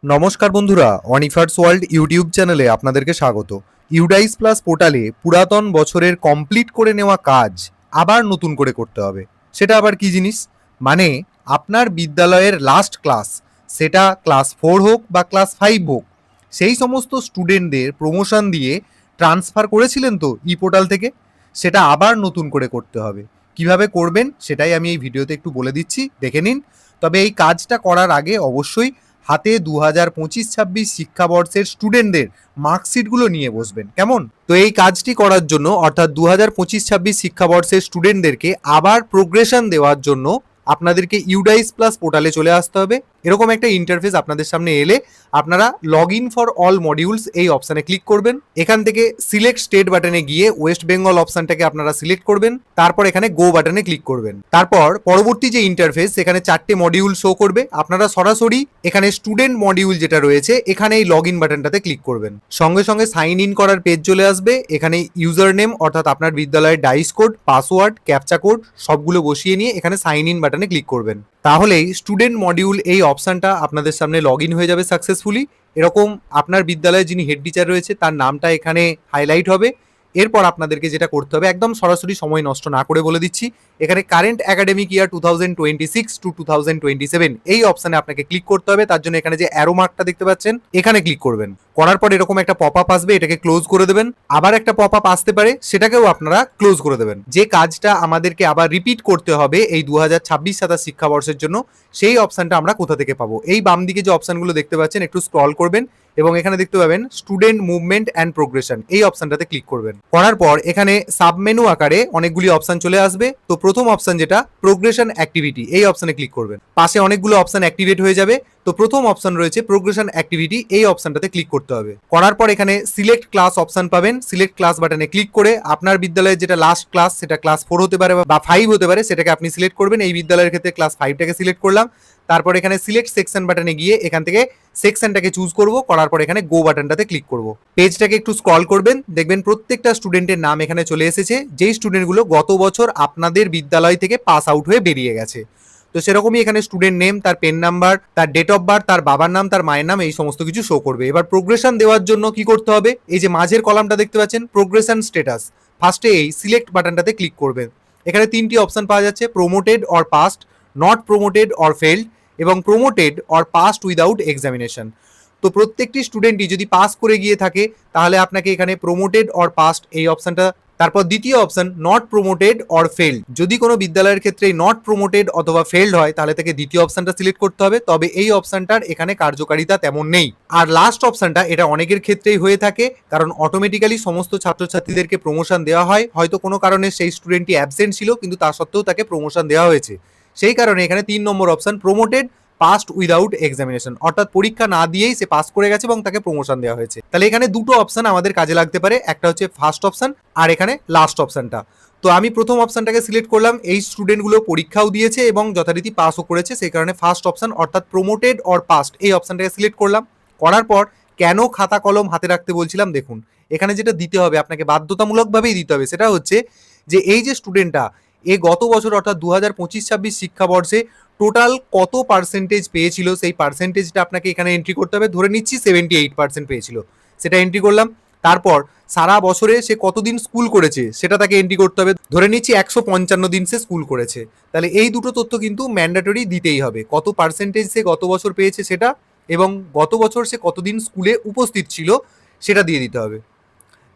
নমস্কার বন্ধুরা, অনিফার্স world YouTube চ্যানেলে আপনাদেরকে স্বাগত। ইউডাইস প্লাস পোর্টালে পুরাতন বছরের কমপ্লিট করে নেওয়া কাজ আবার নতুন করে করতে হবে। সেটা আবার কি জিনিস? মানে আপনার বিদ্যালয়ের লাস্ট ক্লাস, সেটা ক্লাস 4 হোক বা ক্লাস 5 হোক, সেই সমস্ত স্টুডেন্টদের প্রমোশন দিয়ে ট্রান্সফার করেছিলেন তো ই পোর্টাল থেকে, সেটা আবার নতুন করে করতে হবে। কিভাবে করবেন সেটাই আমি এই ভিডিওতে একটু বলে দিচ্ছি, দেখে নিন। তবে এই কাজটা করার আগে অবশ্যই হাতে 2025-26 শিক্ষাবর্ষের স্টুডেন্টদের মার্কশিটগুলো নিয়ে বসবেন, কেমন? তো এই কাজটি করার জন্য, অর্থাৎ 2025-26 শিক্ষাবর্ষের স্টুডেন্টদেরকে আবার প্রোগ্রেশন দেওয়ার জন্য আপনাদেরকে ইউডাইস প্লাস পোর্টালে চলে আসতে হবে। এরকম একটা ইন্টারফেস আপনাদের সামনে এলে আপনারা log in for all modules এই অপশানে ক্লিক করবেন। এখান থেকে সিলেক্ট স্টেট বাটনে গিয়ে ওয়েস্ট বেঙ্গল অপশানটাকে আপনারা সিলেক্ট করবেন। তারপর এখানে গো বাটনে ক্লিক করবেন। তারপর পরবর্তী যে ইন্টারফেস, সেখানে 4টে মডিউল শো করবে। আপনারা সরাসরি এখানে স্টুডেন্ট মডিউল যেটা রয়েছে এখানে এই লগ ইন বাটনটাতে ক্লিক করবেন। সঙ্গে সঙ্গে সাইন ইন করার পেজ চলে আসবে। এখানে ইউজার নেম অর্থাৎ আপনার বিদ্যালয়ের DISE code, password, captcha code সবগুলো বসিয়ে নিয়ে এখানে সাইন ইন বাটনে ক্লিক করবেন। তাহলেই স্টুডেন্ট মডিউল এই অপশানটা আপনাদের সামনে লগ ইন হয়ে যাবে সাকসেসফুলি। এরকম আপনার বিদ্যালয়ে যিনি হেড টিচার রয়েছে তার নামটা এখানে হাইলাইট হবে। এরপর আপনাদেরকে যেটা করতে হবে, একদম সরাসরি সময় নষ্ট না করে বলে দিচ্ছি, এখানে কারেন্ট একাডেমিক ইয়ার 2026-2027 এই অপশানে আপনাকে ক্লিক করতে হবে। তার জন্য এখানে যে অ্যারো মার্কটা দেখতে পাচ্ছেন এখানে ক্লিক করবেন। করার পর এরকম একটা পপ আপ আসবে, এটাকে ক্লোজ করে দেবেন। আবার একটা পপ আপ আসতে পারে, সেটাকেও আপনারা ক্লোজ করে দেবেন। যে কাজটা আমাদেরকে আবার রিপিট করতে হবে এই 2026-27 শিক্ষাবর্ষের জন্য, সেই অপশানটা আমরা কোথা থেকে পাবো? এই বাম দিকে যে অপশানগুলো দেখতে পাচ্ছেন একটু স্ক্রল করবেন এবং এখানে দেখতে পাবেন স্টুডেন্ট মুভমেন্ট অ্যান্ড প্রোগ্রেশন, এই অপশানটাতে ক্লিক করবেন। করার পর এখানে সাবমেনু আকারে অনেকগুলি অপশান চলে আসবে। তো প্রথম অপশান যেটা প্রোগ্রেশন অ্যাক্টিভিটি, এই অপশানে ক্লিক করবেন। পাশে অনেকগুলো অপশান অ্যাক্টিভেট হয়ে যাবে। তো প্রথম অপশান রয়েছে প্রোগ্রেশন অ্যাক্টিভিটি, এই অপশানটাতে ক্লিক করতে হবে। করার পর এখানে সিলেক্ট ক্লাস অপশান পাবেন। সিলেক্ট ক্লাস বাটনে ক্লিক করে আপনার বিদ্যালয়ের যেটা লাস্ট ক্লাস, সেটা ক্লাস 4 হতে পারে বা 5 হতে পারে, সেটাকে আপনি সিলেক্ট করবেন। এই বিদ্যালয়ের ক্ষেত্রে ক্লাস 5টাকে সিলেক্ট করলাম। তারপর এখানে সিলেক্ট সেকশন বাটনে গিয়ে এখান থেকে সেকশনটাকে চুজ করব। করার পর এখানে গো বাটনটাতে ক্লিক করব। পেজটাকে একটু স্ক্রল করবেন, দেখবেন প্রত্যেকটা স্টুডেন্টের নাম এখানে চলে এসেছে, যেই স্টুডেন্টগুলো গত বছর আপনাদের বিদ্যালয় থেকে পাস আউট হয়ে বেরিয়ে গেছে। তো সেরকমই এখানে স্টুডেন্ট নেম, তার পেন নাম্বার, তার ডেট অফ বার্থ, তার বাবার নাম, তার মায়ের নাম, এই সমস্ত কিছু শো করবে। এবার প্রোগ্রেশন দেওয়ার জন্য কি করতে হবে, এই যে মাঝের কলামটা দেখতে পাচ্ছেন প্রোগ্রেশন স্ট্যাটাস, ফার্স্টে এই সিলেক্ট বাটনটাতে ক্লিক করবেন। এখানে 3টি অপশন পাওয়া যাচ্ছে, promoted or passed, not promoted or failed এবং promoted or passed without examination. তো প্রত্যেকটি স্টুডেন্টই যদি পাস করে গিয়ে থাকে তাহলে আপনাকে এখানে প্রমোটেড অর পাস্ট এই অপশনটা, তারপর দ্বিতীয় option not promoted or failed. যদি কোনো বিদ্যালয়ের ক্ষেত্রে নট প্রমোটেড অথবা ফেল্ড হয় তাহলে তাকে দ্বিতীয় অপশনটা সিলেক্ট করতে হবে, তবে এই অপশনটার এখানে কার্যকারিতা তেমন নেই। আর লাস্ট অপশনটা, এটা অনেকের ক্ষেত্রেই হয়ে থাকে, কারণ অটোমেটিক্যালি সমস্ত ছাত্রছাত্রীদেরকে প্রমোশন দেওয়া হয়। হয়তো কোনো কারণে সেই স্টুডেন্টটি অ্যাবসেন্ট ছিল কিন্তু তা সত্ত্বেও তাকে প্রমোশন দেওয়া হয়েছে। সেই কারণে এখানে 3 number option promoted passed without examination, অর্থাৎ পরীক্ষা না দিয়েই সে পাস করে গেছে এবং তাকে প্রমোশন দেওয়া হয়েছে। তাহলে এখানে দুটো অপশন আমাদের কাজে লাগতে পারে, একটা হচ্ছে ফার্স্ট অপশন আর এখানে লাস্ট অপশনটা। তো আমি প্রথম অপশনটাকে সিলেক্ট করলাম। এই স্টুডেন্টগুলো পরীক্ষাও দিয়েছে এবং যথারীতি পাসও করেছে, সেই কারণে ফার্স্ট অপশন অর্থাৎ প্রমোটেড অর পাস্ট এই অপশনটাকে সিলেক্ট করলাম। করার পর কেন খাতা কলম হাতে রাখতে বলছিলাম, দেখুন এখানে যেটা দিতে হবে, আপনাকে বাধ্যতামূলকভাবেই দিতে হবে, সেটা হচ্ছে যে এই যে স্টুডেন্টটা এ গত বছর অর্থাৎ 2025-26 শিক্ষাবর্ষে টোটাল কত পার্সেন্টেজ পেয়েছিল, সেই পার্সেন্টেজটা আপনাকে এখানে এন্ট্রি করতে হবে। ধরে নিচ্ছি 78% পেয়েছিল, সেটা এন্ট্রি করলাম। তারপর সারা বছরে সে কতদিন স্কুল করেছে সেটা তাকে এন্ট্রি করতে হবে। ধরে নিচ্ছি 155 দিন সে স্কুল করেছে। তাহলে এই দুটো তথ্য কিন্তু ম্যান্ডেটরি দিতেই হবে, কত পার্সেন্টেজ সে গত বছর পেয়েছে সেটা, এবং গত বছর সে কতদিন স্কুলে উপস্থিত ছিল সেটা দিয়ে দিতে হবে।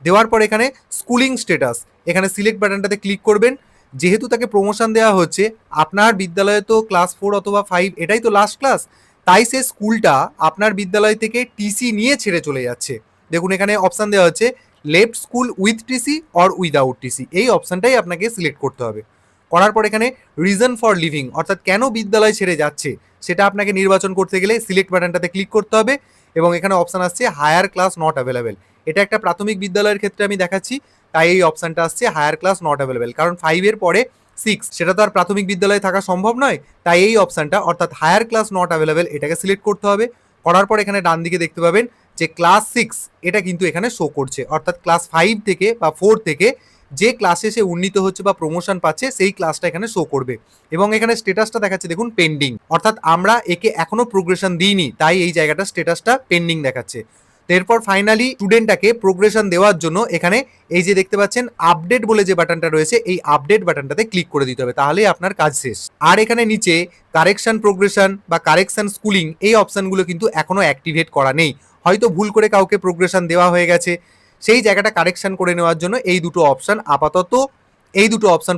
দেওয়ার পর এখানে স্কুলিং স্ট্যাটাস, এখানে সিলেক্ট বাটনটাতে ক্লিক করবেন। যেহেতু তাকে প্রমোশন দেওয়া হচ্ছে, আপনার বিদ্যালয়ে তো ক্লাস 4 অথবা 5 এটাই তো লাস্ট ক্লাস, তাই সে স্কুলটা আপনার বিদ্যালয় থেকে টিসি নিয়ে ছেড়ে চলে যাচ্ছে। দেখুন এখানে অপশান দেওয়া হচ্ছে left school with TC or without TC, এই অপশানটাই আপনাকে সিলেক্ট করতে হবে। করার পর এখানে রিজন ফর লিভিং, অর্থাৎ কেন বিদ্যালয় ছেড়ে যাচ্ছে সেটা আপনাকে নির্বাচন করতে গেলে সিলেক্ট বাটনটাতে ক্লিক করতে হবে এবং এখানে অপশান আসছে হায়ার ক্লাস নট অ্যাভেলেবেল। এটা একটা প্রাথমিক বিদ্যালয়ের ক্ষেত্রে আমি দেখাচ্ছি, তাই এই অপশানটা আসছে হায়ার ক্লাস নট অ্যাভেলেবেল, কারণ 5-এর পরে 6 সেটা তো আর প্রাথমিক বিদ্যালয়ে থাকা সম্ভব নয়, তাই এই অপশানটা অর্থাৎ হায়ার ক্লাস নট অ্যাভেলেবেল এটাকে সিলেক্ট করতে হবে। করার পর এখানে ডান দিকে দেখতে পাবেন যে ক্লাস 6 এটা কিন্তু এখানে শো করছে, অর্থাৎ ক্লাস 5 থেকে বা 4 থেকে যে ক্লাসে সে উন্নীত হচ্ছে বা প্রমোশন পাচ্ছে সেই ক্লাসটা এখানে শো করবে। এবং এখানে স্ট্যাটাসটা দেখাচ্ছে দেখুন পেন্ডিং, অর্থাৎ আমরা একে এখনো প্রোগ্রেশন দিইনি, তাই এই জায়গাটা স্ট্যাটাসটা পেন্ডিং দেখাচ্ছে। এরপর ফাইনালি স্টুডেন্টটাকে প্রোগ্রেশন দেওয়ার জন্য এখানে এই যে দেখতে পাচ্ছেন আপডেট বলে যে বাটনটা রয়েছে, এই আপডেট বাটনটাতে ক্লিক করে দিতে হবে, তাহলেই আপনার কাজ শেষ। আর এখানে নিচে কারেকশন প্রোগ্রেশন বা কারেকশন স্কুলিং এই অপশনগুলো কিন্তু এখনো অ্যাক্টিভেট করা নেই। হয়তো ভুল করে কাউকে প্রোগ্রেশন দেওয়া হয়ে গেছে, সেই জায়গাটা কারেকশন করে নেওয়ার জন্য এই দুটো অপশন আপাতত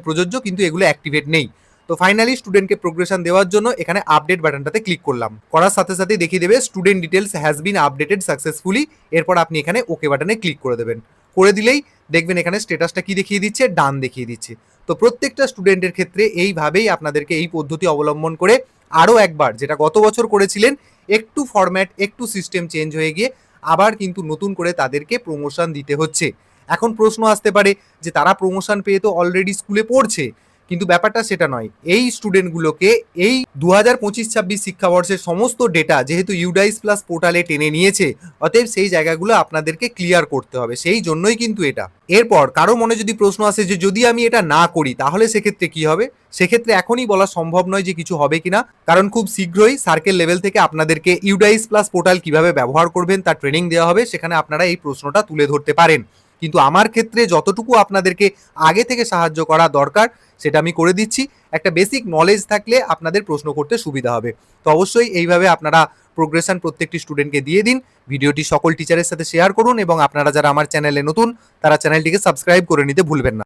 প্রযোজ্য, কিন্তু এগুলো অ্যাক্টিভেট নেই। তো ফাইনালি স্টুডেন্টকে প্রোগ্রেশন দেওয়ার জন্য এখানে আপডেট বাটনটাতে ক্লিক করলাম, করার সাথে সাথে দেখিয়ে দেবে student details has been updated successfully. এরপর আপনি এখানে ওকে বাটনে ক্লিক করে দেবেন, করে দিলেই দেখবেন এখানে স্ট্যাটাসটা কি দেখিয়ে দিচ্ছে, ডান দেখিয়ে দিচ্ছে। তো প্রত্যেকটা স্টুডেন্টের ক্ষেত্রে এইভাবেই আপনাদেরকে এই পদ্ধতি অবলম্বন করে আরও একবার, যেটা গত বছর করেছিলেন, একটু ফরম্যাট একটু সিস্টেম চেঞ্জ হয়ে গিয়ে আবার কিন্তু নতুন করে তাদেরকে প্রমোশন দিতে হচ্ছে। এখন প্রশ্ন আসতে পারে যে তারা প্রমোশন পেয়ে তো অলরেডি স্কুলে পড়ছে, কিন্তু ব্যাপারটা সেটা নয়। এই স্টুডেন্টগুলোকে এই 2025-26 শিক্ষাবর্ষের সমস্ত ডেটা যেহেতু ইউডাইস প্লাস পোর্টালে টেনে নিয়েছে, অতএব সেই জায়গাগুলো আপনাদেরকে ক্লিয়ার করতে হবে, সেই জন্যই কিন্তু এটা। এরপর কারো মনে যদি প্রশ্ন আসে যে যদি আমি এটা না করি তাহলে সেক্ষেত্রে কি হবে, সেক্ষেত্রে এখনই বলা সম্ভব নয় যে কিছু হবে কিনা, কারণ খুব শীঘ্রই সার্কেল লেভেল থেকে আপনাদেরকে ইউডাইস প্লাস পোর্টাল কিভাবে ব্যবহার করবেন তার ট্রেনিং দেওয়া হবে, সেখানে আপনারা এই প্রশ্নটা তুলে ধরতে পারেন। কিন্তু আমার ক্ষেত্রে যতটুকু আপনাদেরকে আগে থেকে সাহায্য করা দরকার সেটা আমি করে দিচ্ছি। একটা বেসিক নলেজ থাকলে আপনাদের প্রশ্ন করতে সুবিধা হবে। তো অবশ্যই এইভাবে আপনারা প্রোগ্রেশন প্রত্যেকটি স্টুডেন্টকে দিয়ে দিন। ভিডিওটি সকল টিচারের সাথে শেয়ার করুন এবং আপনারা যারা আমার চ্যানেলে নতুন তারা চ্যানেলটিকে সাবস্ক্রাইব করে নিতে ভুলবেন না।